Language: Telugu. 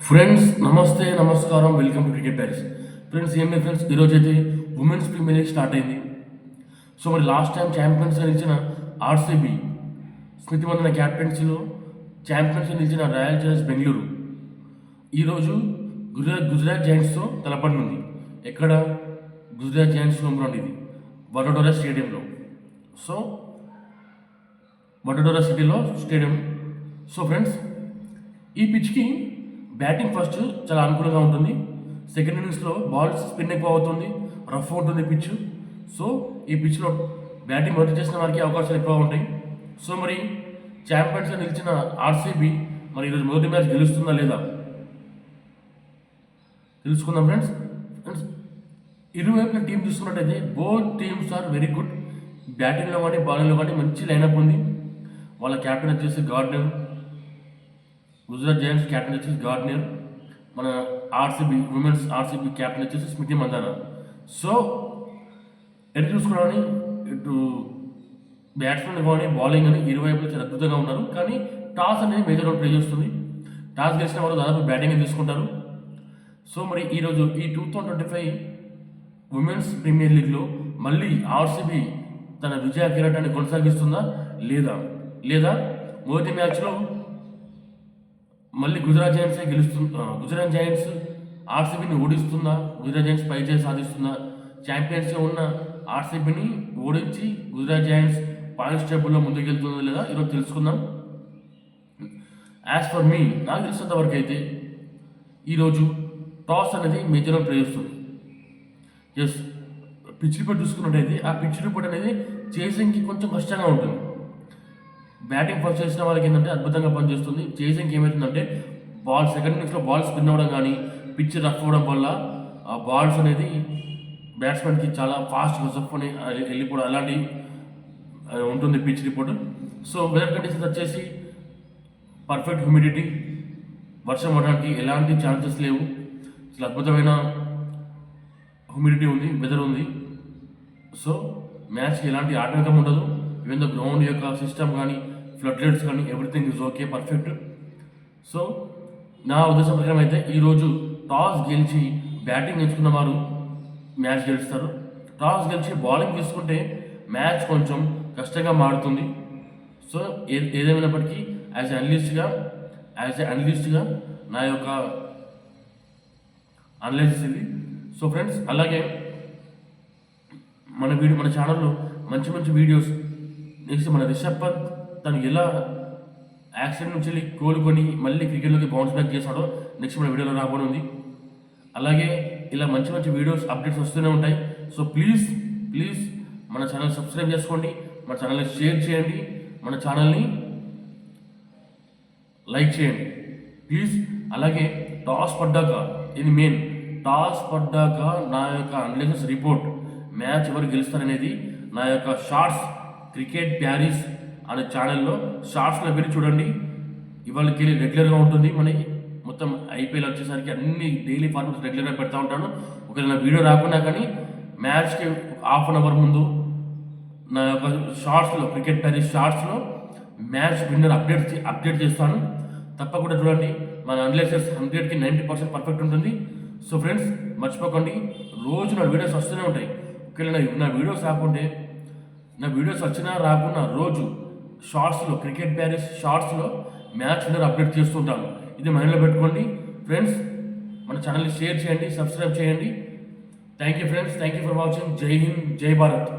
ఫ్రెండ్స్ నమస్తే నమస్కారం welcome to cricket diaries. Friends ఏంటి ఫ్రెండ్స్, ఈరోజు అయితే ఉమెన్స్ ప్రీమియర్ లీగ్ స్టార్ట్ అయింది. సో మరి లాస్ట్ టైం ఛాంపియన్స్ నిలిచిన ఆర్సీబీ స్మృతి మందన క్యాప్టెన్సీలో ఛాంపియన్స్ నిలిచిన రాయల్ ఛాలెంజర్స్ బెంగళూరు ఈరోజు గుజరాత్ జైంట్స్తో తలపడనుంది. ఎక్కడ? గుజరాత్ జైంట్స్ హోమ్ గ్రౌండ్ ఇది, వడోదరా స్టేడియంలో. సో వడోదరా సిటీలో స్టేడియం. సో ఫ్రెండ్స్, ఈ పిచ్కి బ్యాటింగ్ ఫస్ట్ చాలా అనుకూలంగా ఉంటుంది. సెకండ్ ఇన్నింగ్స్లో బాల్స్ స్పిన్ ఎక్కువ అవుతుంది, రఫ్ ఉంటుంది పిచ్. సో ఈ పిచ్లో బ్యాటింగ్ మొదటి చేసిన వారికి అవకాశాలు ఎక్కువ ఉంటాయి. సో మరి ఛాంపియన్స్గా నిలిచిన ఆర్సీబీ మరి ఈరోజు మొదటి మ్యాచ్ గెలుస్తుందా లేదా తెలుసుకుందాం ఫ్రెండ్స్. ఇరువైపుల టీం చూసుకున్నట్టయితే both teams are very good. బ్యాటింగ్లో కానీ బౌలింగ్లో కానీ మంచి లైనప్ ఉంది. వాళ్ళ క్యాప్టెన్ వచ్చేసి గార్డెన్, గుజరాత్ జైంట్స్ క్యాప్టెన్ వచ్చేసి గార్డెనర్, మన ఉమెన్స్ ఆర్సీబీ క్యాప్టెన్ వచ్చేసి స్మృతి మందాన. సో ఎటు చూసుకోవడానికి ఇటు బ్యాట్స్మెన్ కానీ బౌలింగ్ అని ఇరువైపులు చాలా అద్భుతంగా ఉన్నారు. కానీ టాస్ అనేది మేజర్ రోల్ ప్లే చేస్తుంది. టాస్ గెలిచిన వాళ్ళు దాదాపు బ్యాటింగ్ తీసుకుంటారు. సో మరి ఈరోజు ఈ 2025 ఉమెన్స్ ప్రీమియర్ లీగ్లో మళ్ళీ ఆర్సీబీ తన విజయ కిరీటాన్ని కొనసాగిస్తుందా లేదా మొదటి మ్యాచ్లో మళ్ళీ గుజరాత్ జైంట్సే గుజరాత్ జైంట్స్ ఆర్సీబీని ఓడిస్తుందా, గుజరాత్ జైంట్స్ పై చేసి సాధిస్తుందా, ఛాంపియన్స్గా ఉన్న ఆర్సీబీని ఓడించి గుజరాత్ జైంట్స్ పాయింట్స్ టేబుల్లో ముందుకెళ్తుందా లేదా ఈరోజు తెలుసుకుందాం. యాజ్ ఫర్ మీ, నాకు తెలిసినంత వరకు అయితే ఈరోజు టాస్ అనేది మేజర్గా ప్లే చేస్తుంది. ఎస్, పిచ్ రిపోర్ట్ చూసుకున్నట్టయితే ఆ పిచ్ రిపోర్ట్ అనేది చేసింగ్కి కొంచెం కష్టంగా ఉంటుంది. బ్యాటింగ్ ఫస్ట్ చేసిన వాళ్ళకి ఏంటంటే అద్భుతంగా పనిచేస్తుంది. చేసింగ్ ఏమవుతుందంటే సెకండ్ ఇన్నింగ్స్లో బాల్ స్పిన్ అవ్వడం కానీ పిచ్ రఫ్ అవ్వడం వల్ల ఆ బాల్స్ అనేది బ్యాట్స్మెన్కి చాలా ఫాస్ట్గా జఫ్ అని వెళ్ళిపోవడం అలాంటి ఉంటుంది pitch report. So weather conditions వచ్చేసి పర్ఫెక్ట్ హ్యూమిడిటీ, వర్షం పడడానికి ఎలాంటి ఛాన్సెస్ లేవు. చాలా అద్భుతమైన హ్యూమిడిటీ ఉంది, వెదర్ ఉంది. సో మ్యాచ్కి ఎలాంటి ఆటంకం ఉండదు. ఈవెన్ ద గ్రౌండ్ యొక్క సిస్టమ్ కానీ ఫ్లడ్ లైట్స్ కానీ everything is okay, perfect. So నా ఉద్దేశం ప్రకారం అయితే ఈరోజు టాస్ గెలిచి బ్యాటింగ్ ఎంచుకున్న వారు మ్యాచ్ గెలుస్తారు. టాస్ గెలిచి బౌలింగ్ తీసుకుంటే మ్యాచ్ కొంచెం కష్టంగా మారుతుంది. సో ఏదేమైనప్పటికీ యాజ్ ఎ అనలిస్ట్గా నా యొక్క అనలైసిస్ ఇది. సో ఫ్రెండ్స్, అలాగే మన ఛానల్లో మంచి వీడియోస్, నెక్స్ట్ మన రిషబ్ పంత్ తను ఎలా యాక్సిడెంట్ నుంచి వెళ్ళి కోలుకొని మళ్ళీ క్రికెట్లోకి బౌన్స్ బ్యాక్ చేశాడో నెక్స్ట్ మన వీడియోలో రాబోనుంది. అలాగే ఇలా మంచి వీడియోస్ అప్డేట్స్ వస్తూనే ఉంటాయి. సో ప్లీజ్ మన ఛానల్ సబ్స్క్రైబ్ చేసుకోండి, మన ఛానల్ని షేర్ చేయండి, మన ఛానల్ని లైక్ చేయండి ప్లీజ్. అలాగే టాస్ పడ్డాక నా యొక్క అనలైసిస్ రిపోర్ట్, మ్యాచ్ ఎవరు గెలుస్తారనేది నా యొక్క షార్ట్స్ క్రికెట్ ప్యారిస్ అనే ఛానల్లో షార్ట్స్లో వెళ్ళి చూడండి. ఇవాళకి వెళ్ళి రెగ్యులర్గా ఉంటుంది. మనకి మొత్తం ఐపీఎల్ వచ్చేసరికి అన్ని డైలీ ఫార్మాట్స్ రెగ్యులర్గా పెడతా ఉంటాను. ఒకవేళ నా వీడియో రాకున్నా కానీ మ్యాచ్కి హాఫ్ అన్ అవర్ ముందు నా యొక్క షార్ట్స్లో, క్రికెట్ ప్యారిస్ షార్ట్స్లో మ్యాచ్ విన్నర్ అప్డేట్ చేస్తాను. తప్పకుండా చూడండి. మన అనలైసిస్ 100కి 90% పర్ఫెక్ట్ ఉంటుంది. సో ఫ్రెండ్స్, మర్చిపోకండి, రోజు నా వీడియోస్ వస్తూనే ఉంటాయి. ఒకవేళ నా వీడియోస్ వచ్చినా రాకున్నా రోజు షార్ట్స్లో, క్రికెట్ ప్యారిస్ షార్ట్స్లో మ్యాచ్ విన్నర్ అప్డేట్ చేస్తుంటాను. ఇది మైండ్లో పెట్టుకోండి ఫ్రెండ్స్. మన ఛానల్ని షేర్ చేయండి, సబ్స్క్రైబ్ చేయండి. Thank you friends, thank you for watching. జై హింద్, జై భారత్.